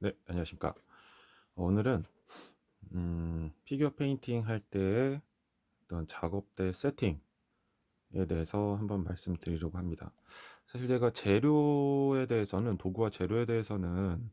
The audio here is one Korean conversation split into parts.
네, 안녕하십니까. 오늘은 피규어 페인팅 할 때의 어떤 작업대 세팅에 대해서 한번 말씀드리려고 합니다. 사실 제가 재료에 대해서는, 도구와 재료에 대해서는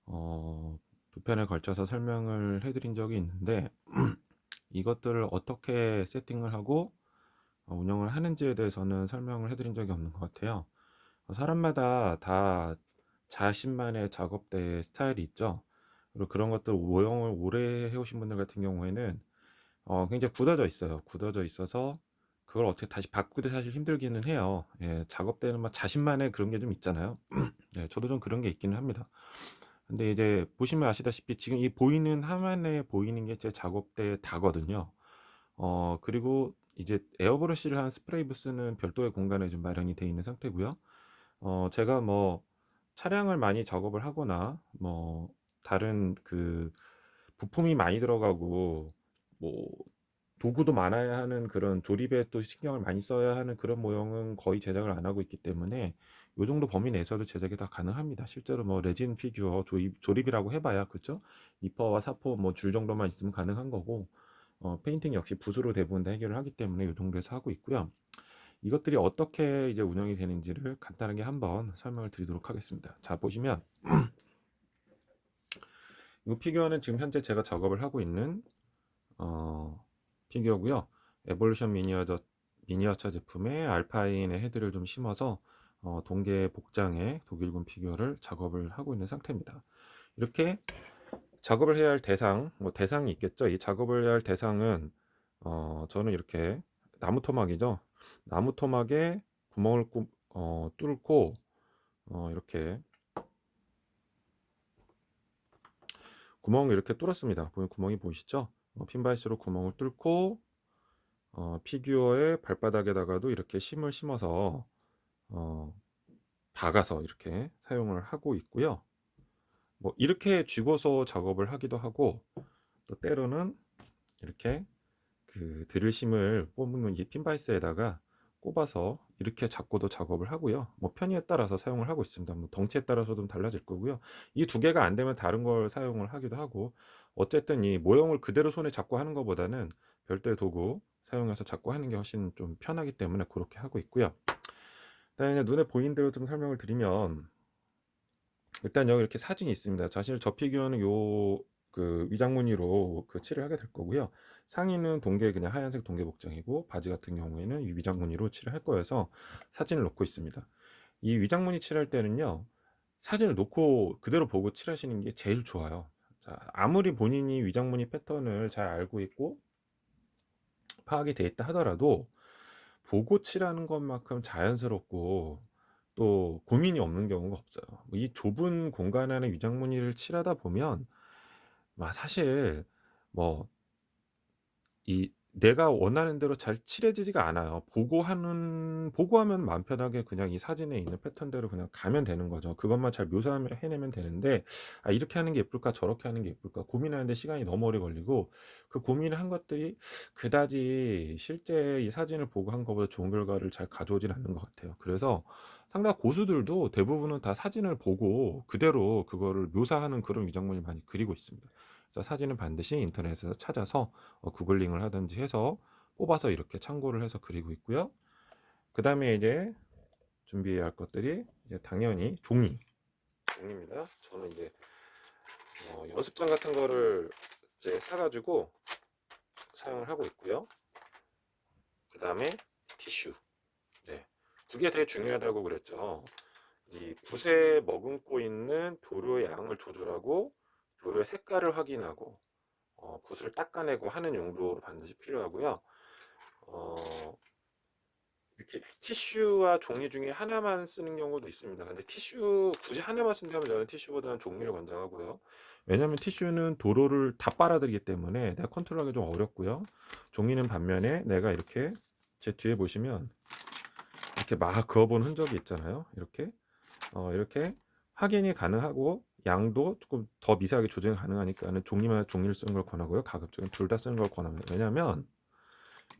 두 편에 걸쳐서 설명을 해드린 적이 있는데, 이것들을 어떻게 세팅을 하고 운영을 하는지에 대해서는 설명을 해드린 적이 없는 것 같아요. 사람마다 다 자신만의 작업대 스타일이 있죠. 그리고 그런 것들 모형을 오래 해오신 분들 같은 경우에는 굉장히 굳어져 있어요. 굳어져 있어서 그걸 어떻게 다시 바꾸기 사실 힘들기는 해요. 예, 작업대는 막 자신만의 그런 게 좀 있잖아요. 네, 저도 좀 그런 게 있기는 합니다. 근데 이제 보시면 아시다시피 지금 이 보이는 화면에 보이는 게 제 작업대 다거든요. 그리고 이제 에어브러시를 한 스프레이 부스는 별도의 공간에 좀 마련이 되어 있는 상태고요. 제가 뭐 차량을 많이 작업을 하거나 뭐 다른 그 부품이 많이 들어가고 뭐 도구도 많아야 하는 그런 조립에 또 신경을 많이 써야 하는 그런 모형은 거의 제작을 안 하고 있기 때문에 요 정도 범위 내에서도 제작이 다 가능합니다. 실제로 뭐 레진 피규어 조립이라고 해봐야 그죠? 니퍼와 사포 뭐 줄 정도만 있으면 가능한 거고 페인팅 역시 붓으로 대부분 다 해결을 하기 때문에 요 정도에서 하고 있고요. 이것들이 어떻게 이제 운영이 되는지를 간단하게 한번 설명을 드리도록 하겠습니다. 자, 보시면 이 피규어는 지금 현재 제가 작업을 하고 있는 피규어고요. 에볼루션 미니어처 제품의 알파인의 헤드를 좀 심어서 동계 복장의 독일군 피규어를 작업을 하고 있는 상태입니다. 이렇게 작업을 해야 할 대상, 뭐 대상이 있겠죠. 이 작업을 해야 할 대상은 저는 이렇게 나무 토막이죠. 나무 토막에 구멍을 뚫고 이렇게 구멍을 이렇게 뚫었습니다. 보면 구멍이 보이시죠? 핀바이스로 구멍을 뚫고 피규어의 발바닥에다가도 이렇게 심을 심어서 어, 박아서 이렇게 사용을 하고 있고요. 뭐 이렇게 쥐고서 작업을 하기도 하고 또 때로는 이렇게 그 드릴심을 뽑는 이 핀바이스에다가 꼽아서 이렇게 잡고도 작업을 하고요. 뭐 편의에 따라서 사용을 하고 있습니다. 뭐 덩치에 따라서 좀 달라질 거고요. 이 두 개가 안 되면 다른 걸 사용을 하기도 하고 어쨌든 이 모형을 그대로 손에 잡고 하는 것보다는 별도의 도구 사용해서 잡고 하는 게 훨씬 좀 편하기 때문에 그렇게 하고 있고요. 그다음에 눈에 보이는 대로 좀 설명을 드리면 일단 여기 이렇게 사진이 있습니다. 사실 저 피규어는 요 그 위장무늬로 그 칠을 하게 될 거고요. 상의는 동계 그냥 하얀색 동계 복장이고 바지 같은 경우에는 이 위장무늬로 칠을 할 거여서 사진을 놓고 있습니다. 이 위장무늬 칠할 때는요. 사진을 놓고 그대로 보고 칠하시는 게 제일 좋아요. 자, 아무리 본인이 위장무늬 패턴을 잘 알고 있고 파악이 돼 있다 하더라도 보고 칠하는 것만큼 자연스럽고 또 고민이 없는 경우가 없어요. 이 좁은 공간 안에 위장무늬를 칠하다 보면 사실 뭐 이 내가 원하는 대로 잘 칠해지지가 않아요. 보고 하면 마음 편하게 그냥 이 사진에 있는 패턴대로 그냥 가면 되는 거죠. 그것만 잘 묘사하면 해내면 되는데 '아 이렇게 하는 게 예쁠까? 저렇게 하는 게 예쁠까?' 고민하는데 시간이 너무 오래 걸리고 그 고민을 한 것들이 그다지 실제 이 사진을 보고 한 것보다 좋은 결과를 잘 가져오진 않는 것 같아요. 그래서 상당 고수들도 대부분은 다 사진을 보고 그대로 그거를 묘사하는 그런 위장문을 많이 그리고 있습니다. 그래서 사진은 반드시 인터넷에서 찾아서 구글링을 하든지 해서 뽑아서 이렇게 참고를 해서 그리고 있고요. 그 다음에 이제 준비해야 할 것들이 이제 당연히 종이입니다. 저는 이제 연습장 같은 거를 이제 사가지고 사용을 하고 있고요. 그 다음에 티슈. 네. 두 개 되게 중요하다고 그랬죠. 이 붓에 머금고 있는 도료의 양을 조절하고 도료의 색깔을 확인하고 붓을 닦아내고 하는 용도로 반드시 필요하고요. 어, 이렇게 티슈와 종이 중에 하나만 쓰는 경우도 있습니다. 근데 티슈 굳이 하나만 쓴다면 저는 티슈보다는 종이를 권장하고요. 왜냐하면 티슈는 도로를 다 빨아들이기 때문에 내가 컨트롤하기 좀 어렵고요. 종이는 반면에 내가 이렇게 제 뒤에 보시면 이렇게 막 그어본 흔적이 있잖아요. 이렇게 확인이 가능하고 양도 조금 더 미세하게 조정이 가능하니까는 종이를 쓰는 걸 권하고요. 가급적이면 둘 다 쓰는 걸 권합니다. 왜냐하면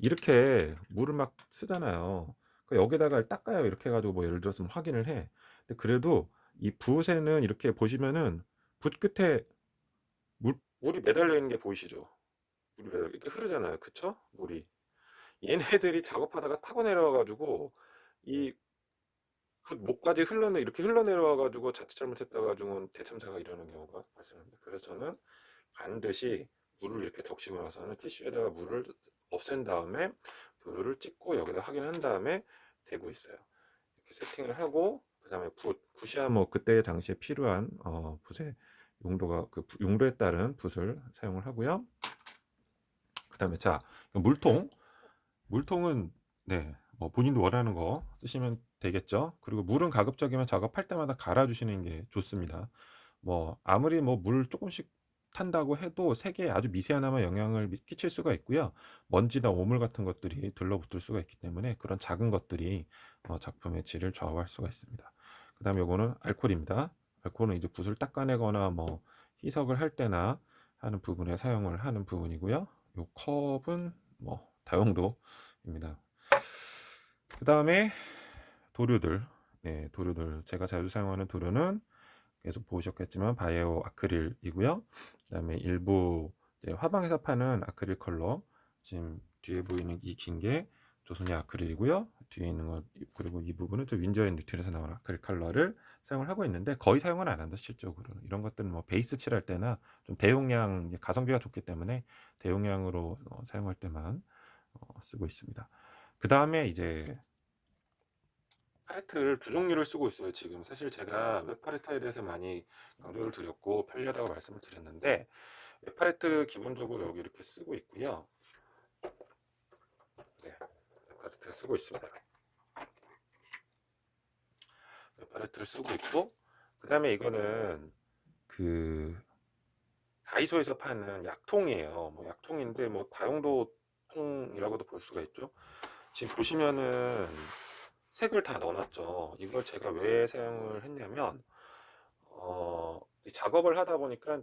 이렇게 물을 막 쓰잖아요. 여기다가 닦아요. 이렇게 해가지고 뭐 예를 들어서 뭐 확인을 해. 근데 그래도 이 붓에는 이렇게 보시면은 붓 끝에 물이 매달려 있는 게 보이시죠? 물이 매달려 이렇게 흐르잖아요. 그쵸? 물이. 얘네들이 작업하다가 타고 내려와 가지고 이 붓 목까지 이렇게 흘러내려와 가지고 자칫 잘못했다 가지고는 대참사가 일어나는 경우가 발생합니다. 그래서 저는 반드시 물을 이렇게 적시고 나서는 티슈에다가 물을 없앤 다음에 도료를 찍고 여기다 확인한 다음에 대고 있어요. 이렇게 세팅을 하고 그다음에 붓이야 뭐 그때 당시에 필요한 붓의 용도가 그 용도에 따른 붓을 사용을 하고요. 그다음에 자, 물통은 네, 뭐 본인도 원하는 거 쓰시면 되겠죠. 그리고 물은 가급적이면 작업할 때마다 갈아주시는 게 좋습니다. 뭐 아무리 뭐 물 조금씩 탄다고 해도 색에 아주 미세하나마 영향을 끼칠 수가 있고요. 먼지나 오물 같은 것들이 들러붙을 수가 있기 때문에 그런 작은 것들이 작품의 질을 좌우할 수가 있습니다. 그 다음에 요거는 알코올입니다. 알코올은 이제 붓을 닦아내거나 뭐 희석을 할 때나 하는 부분에 사용을 하는 부분이고요. 요 컵은 뭐 다용도입니다. 그 다음에 도료들, 네, 도료들 제가 자주 사용하는 도료는 계속 보셨겠지만 바이오 아크릴이고요. 그다음에 일부 이제 화방에서 파는 아크릴 컬러, 지금 뒤에 보이는 이 긴 게 조선의 아크릴이고요. 뒤에 있는 것 그리고 이 부분은 또 윈저앤 뉴튼에서 나온 아크릴 컬러를 사용을 하고 있는데 거의 사용은 안 한다 실적으로는. 이런 것들은 뭐 베이스 칠할 때나 좀 대용량 가성비가 좋기 때문에 대용량으로 사용할 때만 쓰고 있습니다. 그 다음에 이제 팔레트를 두 종류를 쓰고 있어요. 지금 사실 제가 웹 팔레트에 대해서 많이 강조를 드렸고 편리하다고 말씀을 드렸는데 웹 팔레트 기본적으로 여기 이렇게 쓰고 있고요. 네, 웹 팔레트를 쓰고 있습니다. 웹 팔레트를 쓰고 있고 그 다음에 이거는 그 다이소에서 파는 약통이에요. 뭐 약통인데 뭐 다용도 통이라고도 볼 수가 있죠. 지금 보시면은 색을 다 넣어놨죠. 이걸 제가 왜 사용을 했냐면 이 작업을 하다 보니까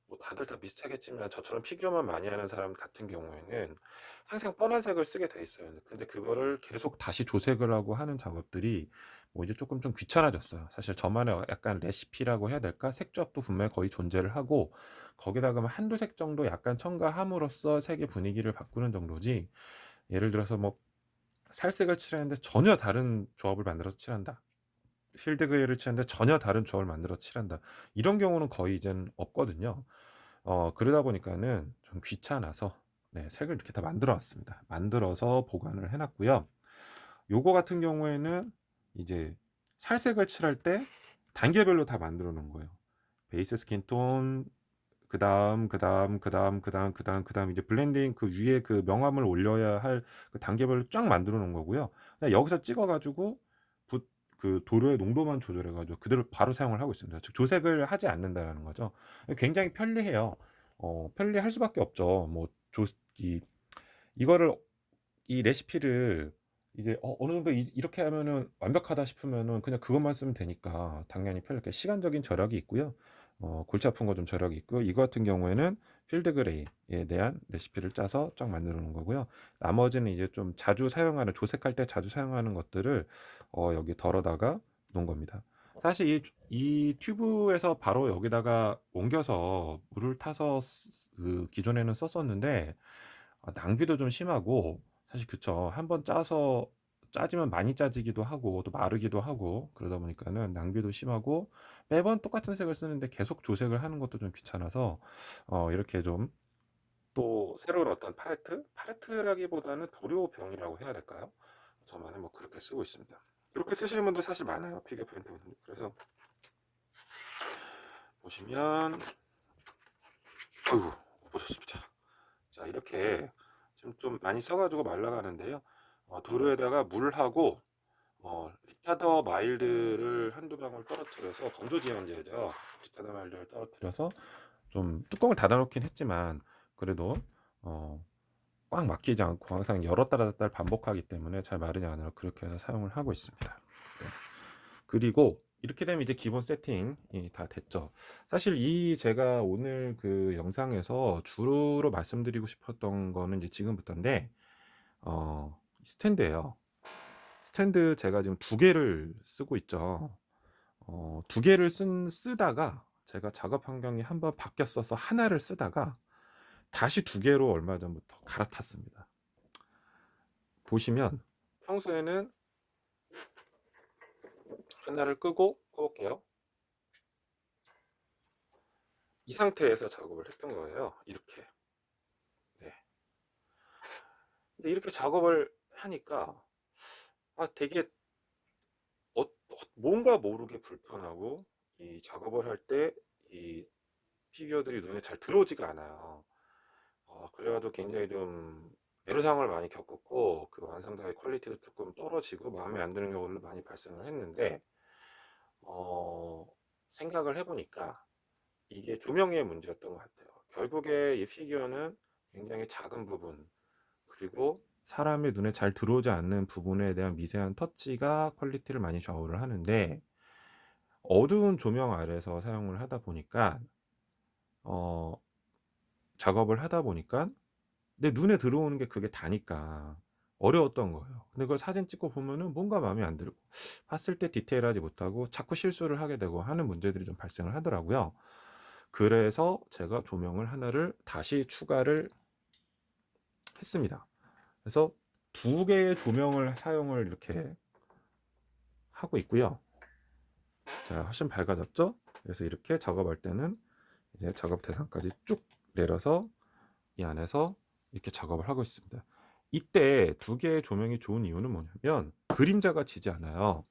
뭐 다들 다 비슷하겠지만 저처럼 피규어만 많이 하는 사람 같은 경우에는 항상 뻔한 색을 쓰게 돼 있어요. 근데 그거를 계속 다시 조색을 하고 하는 작업들이 뭐 이제 조금 좀 귀찮아졌어요. 사실 저만의 약간 레시피라고 해야 될까? 색조합도 분명히 거의 존재를 하고 거기다가 뭐 한두 색 정도 약간 첨가함으로써 색의 분위기를 바꾸는 정도지. 예를 들어서 뭐 살색을 칠하는데 전혀 다른 조합을 만들어서 칠한다. 필드 그레이를 칠하는데 전혀 다른 조합을 만들어서 칠한다. 이런 경우는 거의 이젠 없거든요. 그러다 보니까는 좀 귀찮아서 네, 색을 이렇게 다 만들어 놨습니다. 만들어서 보관을 해 놨고요. 요거 같은 경우에는 이제 살색을 칠할 때 단계별로 다 만들어 놓은 거예요. 베이스 스킨톤, 그다음 이제 블렌딩 그 위에 그 명암을 올려야 할 그 단계별로 쫙 만들어 놓은 거고요. 그냥 여기서 찍어 가지고 그 도료의 농도만 조절해 가지고 그대로 바로 사용을 하고 있습니다. 즉 조색을 하지 않는다라는 거죠. 굉장히 편리해요. 편리할 수밖에 없죠. 뭐 이거를 이 레시피를 이제 어느 정도 이렇게 하면은 완벽하다 싶으면은 그냥 그것만 쓰면 되니까 당연히 편리하게 시간적인 절약이 있고요. 골치 아픈 거 좀 절약이 있고 이거 같은 경우에는 필드 그레이에 대한 레시피를 짜서 쫙 만들어 놓은 거고요. 나머지는 이제 좀 자주 사용하는 조색할 때 자주 사용하는 것들을 여기 덜어다가 놓은 겁니다. 사실 이 튜브에서 바로 여기다가 옮겨서 물을 타서 그 기존에는 썼었는데 낭비도 좀 심하고 사실 그쵸. 한번 짜서 짜지면 많이 짜지기도 하고 또 마르기도 하고 그러다 보니까는 낭비도 심하고 매번 똑같은 색을 쓰는데 계속 조색을 하는 것도 좀 귀찮아서 이렇게 좀 또 새로운 어떤 팔레트라기보다는 도료병이라고 해야 될까요? 저만은 뭐 그렇게 쓰고 있습니다. 이렇게 쓰시는 분들 사실 많아요. 피겨 페인트 분들. 그래서 보시면 어이구 보셨습니다. 자 이렇게 지금 좀 많이 써가지고 말라가는데요. 도료에다가 물하고 리타더 마일드를 한두 방울 떨어뜨려서 건조지연제죠. 리타더 마일드를 떨어뜨려서 좀 뚜껑을 닫아놓긴 했지만 그래도 꽉 막히지 않고 항상 열었다 닫았다를 반복하기 때문에 잘 마르지 않아요. 그렇게 해서 사용을 하고 있습니다. 네. 그리고 이렇게 되면 이제 기본 세팅이 다 됐죠. 사실 제가 오늘 그 영상에서 주로 말씀드리고 싶었던 거는 이제 지금부터인데 스탠드예요. 스탠드 제가 지금 두 개를 쓰고 있죠. 두 개를 쓰다가 제가 작업 환경이 한번 바뀌었어서 하나를 쓰다가 다시 두 개로 얼마 전부터 갈아탔습니다. 보시면 평소에는 하나를 끄고 꺼볼게요. 이 상태에서 작업을 했던 거예요. 이렇게. 네. 근데 이렇게 작업을 하니까 되게 뭔가 모르게 불편하고, 이 작업을 할 때 이 피규어들이 눈에 잘 들어오지가 않아요. 그래가지고 굉장히 좀 애로사항을 많이 겪었고, 그 완성도의 퀄리티도 조금 떨어지고 마음에 안 드는 경우를 많이 발생을 했는데, 어, 생각을 해보니까 이게 조명의 문제였던 것 같아요. 결국에 이 피규어는 굉장히 작은 부분, 그리고 사람의 눈에 잘 들어오지 않는 부분에 대한 미세한 터치가 퀄리티를 많이 좌우를 하는데, 어두운 조명 아래서 사용을 하다 보니까 어, 작업을 하다 보니까 내 눈에 들어오는 게 그게 다니까 어려웠던 거예요. 근데 그걸 사진 찍고 보면은 뭔가 마음에 안 들고, 봤을 때 디테일하지 못하고 자꾸 실수를 하게 되고 하는 문제들이 좀 발생을 하더라고요. 그래서 제가 조명을 하나를 다시 추가를 했습니다. 그래서 두 개의 조명을 사용을 이렇게 하고 있고요. 자, 훨씬 밝아졌죠? 그래서 이렇게 작업할 때는 이제 작업 대상까지 쭉 내려서 이 안에서 이렇게 작업을 하고 있습니다. 이때 두 개의 조명이 좋은 이유는 뭐냐면 그림자가 지지 않아요.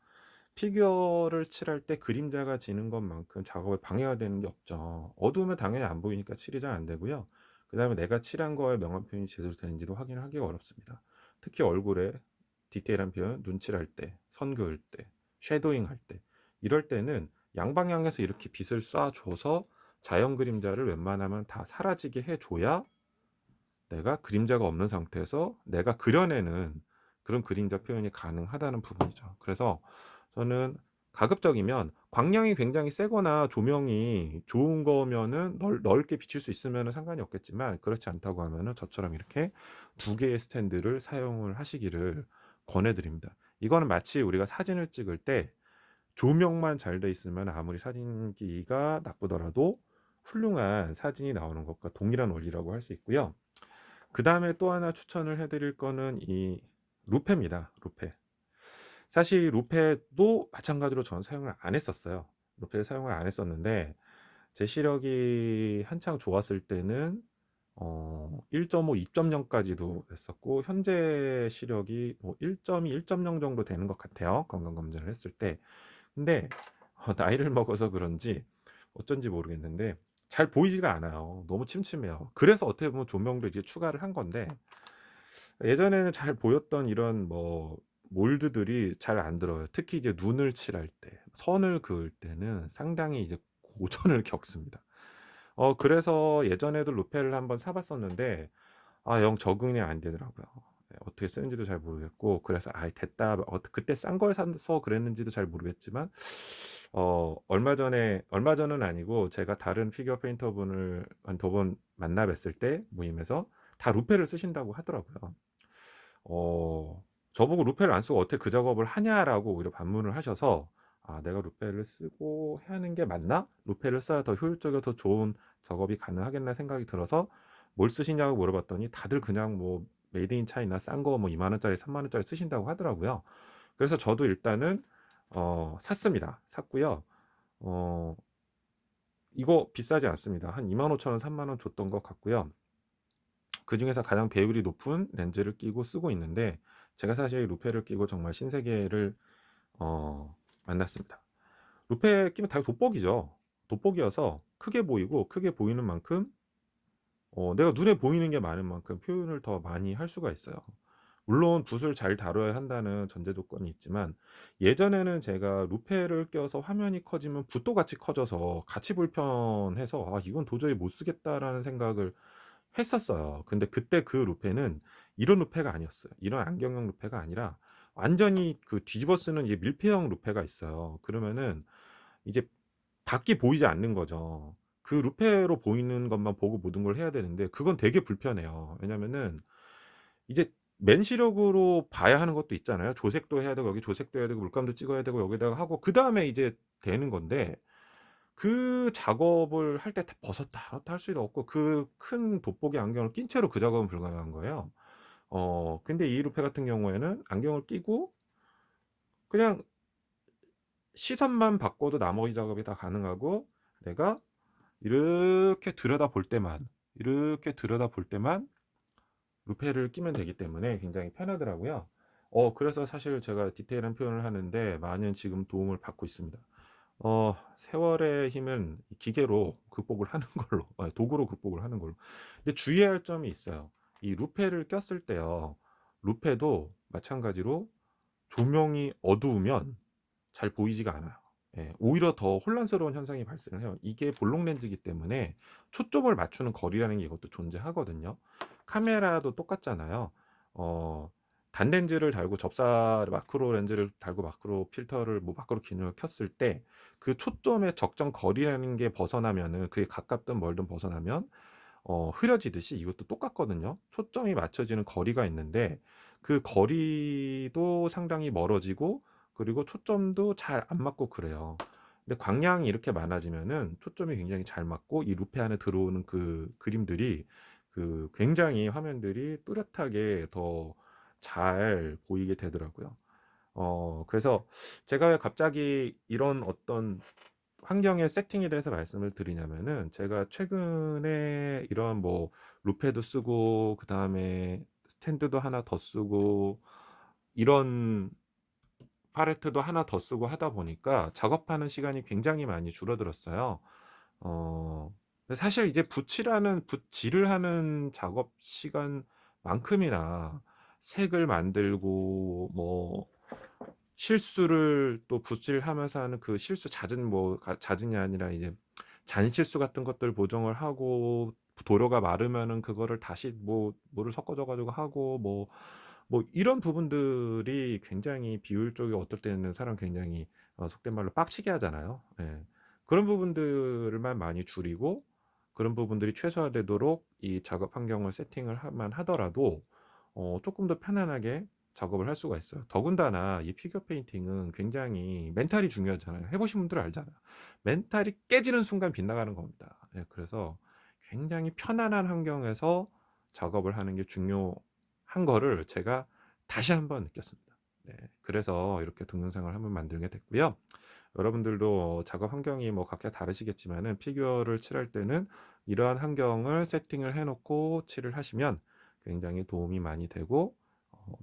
피규어를 칠할 때 그림자가 지는 것만큼 작업에 방해가 되는 게 없죠. 어두우면 당연히 안 보이니까 칠이 잘 안 되고요. 그 다음에 내가 칠한 거에 명암 표현이 제대로 되는지도 확인을 하기가 어렵습니다. 특히 얼굴에 디테일한 표현, 눈칠할 때, 선 그을 때, 섀도잉 할 때, 이럴 때는 양방향에서 이렇게 빛을 쏴줘서 자연 그림자를 웬만하면 다 사라지게 해줘야 내가 그림자가 없는 상태에서 내가 그려내는 그런 그림자 표현이 가능하다는 부분이죠. 그래서 저는 가급적이면 광량이 굉장히 세거나 조명이 좋은 거면은 넓게 비칠 수 있으면 상관이 없겠지만, 그렇지 않다고 하면은 저처럼 이렇게 두 개의 스탠드를 사용을 하시기를 권해드립니다. 이거는 마치 우리가 사진을 찍을 때 조명만 잘 돼 있으면 아무리 사진기가 나쁘더라도 훌륭한 사진이 나오는 것과 동일한 원리라고 할 수 있고요. 그 다음에 또 하나 추천을 해드릴 거는 이 루페입니다. 루페. 사실 루페도 마찬가지로 저는 사용을 안 했었어요. 루페를 사용을 안 했었는데, 제 시력이 한창 좋았을 때는 1.5, 2.0까지도 했었고, 현재 시력이 뭐 1.2, 1.0 정도 되는 것 같아요. 건강검진을 했을 때. 근데 나이를 먹어서 그런지 어쩐지 모르겠는데 잘 보이지가 않아요. 너무 침침해요. 그래서 어떻게 보면 조명도 이제 추가를 한 건데, 예전에는 잘 보였던 이런 뭐 몰드들이 잘 안 들어요. 특히 이제 눈을 칠할 때, 선을 그을 때는 상당히 이제 고전을 겪습니다. 그래서 예전에도 루페를 한번 사봤었는데 영 적응이 안 되더라고요. 네, 어떻게 쓰는지도 잘 모르겠고, 그래서 됐다. 그때 싼 걸 사서 그랬는지도 잘 모르겠지만, 얼마 전은 아니고 제가 다른 피규어 페인터 분을 한 두 번 만나 뵀을 때 모임에서 다 루페를 쓰신다고 하더라고요. 저보고 루페를 안 쓰고 어떻게 그 작업을 하냐라고 오히려 반문을 하셔서, 내가 루페를 쓰고 해야 하는 게 맞나? 루페를 써야 더 효율적이고 더 좋은 작업이 가능하겠나 생각이 들어서 뭘 쓰시냐고 물어봤더니 다들 그냥 뭐 메이드 인 차이나 싼 거 뭐 2만 원짜리, 3만 원짜리 쓰신다고 하더라고요. 그래서 저도 일단은 샀습니다. 샀고요. 어, 이거 비싸지 않습니다. 한 2만 5천 원, 3만 원 줬던 것 같고요. 그 중에서 가장 배율이 높은 렌즈를 끼고 쓰고 있는데, 제가 사실 루페를 끼고 정말 신세계를 만났습니다. 루페 끼면 다 돋보기죠. 돋보기여서 크게 보이고, 크게 보이는 만큼 내가 눈에 보이는 게 많은 만큼 표현을 더 많이 할 수가 있어요. 물론 붓을 잘 다뤄야 한다는 전제 조건이 있지만, 예전에는 제가 루페를 껴서 화면이 커지면 붓도 같이 커져서 같이 불편해서 이건 도저히 못 쓰겠다라는 생각을 했었어요. 근데 그때 그 루페는 이런 루페가 아니었어요. 이런 안경용 루페가 아니라 완전히 그 뒤집어 쓰는 이 밀폐형 루페가 있어요. 그러면은 이제 밖이 보이지 않는 거죠. 그 루페로 보이는 것만 보고 모든 걸 해야 되는데 그건 되게 불편해요. 왜냐면은 이제 맨시력으로 봐야 하는 것도 있잖아요. 조색도 해야 되고, 여기 조색도 해야 되고, 물감도 찍어야 되고, 여기다가 하고 그다음에 이제 되는 건데, 그 작업을 할 때 다 벗었다 할 수도 없고 그 큰 돋보기 안경을 낀 채로 그 작업은 불가능한 거예요. 근데 이 루페 같은 경우에는 안경을 끼고 그냥 시선만 바꿔도 나머지 작업이 다 가능하고 내가 이렇게 들여다볼 때만, 이렇게 들여다볼 때만 루페를 끼면 되기 때문에 굉장히 편하더라고요. 그래서 사실 제가 디테일한 표현을 하는데 많은 지금 도움을 받고 있습니다. 세월의 힘은 기계로 극복을 하는 걸로, 도구로 극복을 하는 걸로. 근데 주의할 점이 있어요. 이 루페를 꼈을 때요. 루페도 마찬가지로 조명이 어두우면 잘 보이지가 않아요. 예. 오히려 더 혼란스러운 현상이 발생을 해요. 이게 볼록 렌즈이기 때문에 초점을 맞추는 거리라는 게 이것도 존재하거든요. 카메라도 똑같잖아요. 어 단렌즈를 달고 접사 마크로 렌즈를 달고 마크로 필터를 뭐 마크로 기능을 켰을 때 그 초점의 적정 거리라는 게 벗어나면은 그게 가깝든 멀든 벗어나면 흐려지듯이 이것도 똑같거든요. 초점이 맞춰지는 거리가 있는데 그 거리도 상당히 멀어지고 그리고 초점도 잘 안 맞고 그래요. 근데 광량이 이렇게 많아지면은 초점이 굉장히 잘 맞고 이 루페 안에 들어오는 그 그림들이 굉장히 화면들이 뚜렷하게 더 잘 보이게 되더라고요. 그래서 제가 왜 갑자기 이런 어떤 환경의 세팅에 대해서 말씀을 드리냐면은 제가 최근에 이런 뭐 루페도 쓰고 그다음에 스탠드도 하나 더 쓰고 이런 팔레트도 하나 더 쓰고 하다 보니까 작업하는 시간이 굉장히 많이 줄어들었어요. 근데 사실 이제 붓질을 하는 작업 시간만큼이나 색을 만들고 뭐 실수를 또 붓질하면서 하는 그 실수 잦은 뭐 잦은이 아니라 이제 잔실수 같은 것들 보정을 하고 도료가 마르면은 그거를 다시 뭐 물을 섞어줘 가지고 하고 뭐 이런 부분들이 굉장히 비효율적이고 어떨 때는 사람 굉장히 속된 말로 빡치게 하잖아요. 예. 그런 부분들만 많이 줄이고 그런 부분들이 최소화되도록 이 작업 환경을 세팅을 만 하더라도 쪼끔 더 편안하게 작업을 할 수가 있어요. 더군다나 이 피겨 페인팅은 굉장히 멘탈이 중요하잖아요. 해 보신 분들은 알잖아요. 멘탈이 깨지는 순간 빗나가는 겁니다. 예 그래서 굉장히 편안한 환경에서 작업을 하는 게 중요한 거를 제가 다시 한번 느꼈습니다. 네. 그래서 이렇게 동영상을 한번 만들게 됐고요. 여러분들도 작업 환경이 뭐 각자 다르시겠지만은 피규어를 칠할 때는 이러한 환경을 세팅을 해 놓고 칠을 하시면 굉장히 도움이 많이 되고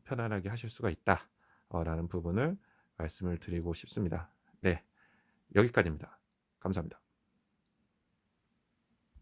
편안하게 하실 수가 있다. 라는 부분을 말씀을 드리고 싶습니다. 네. 여기까지입니다. 감사합니다.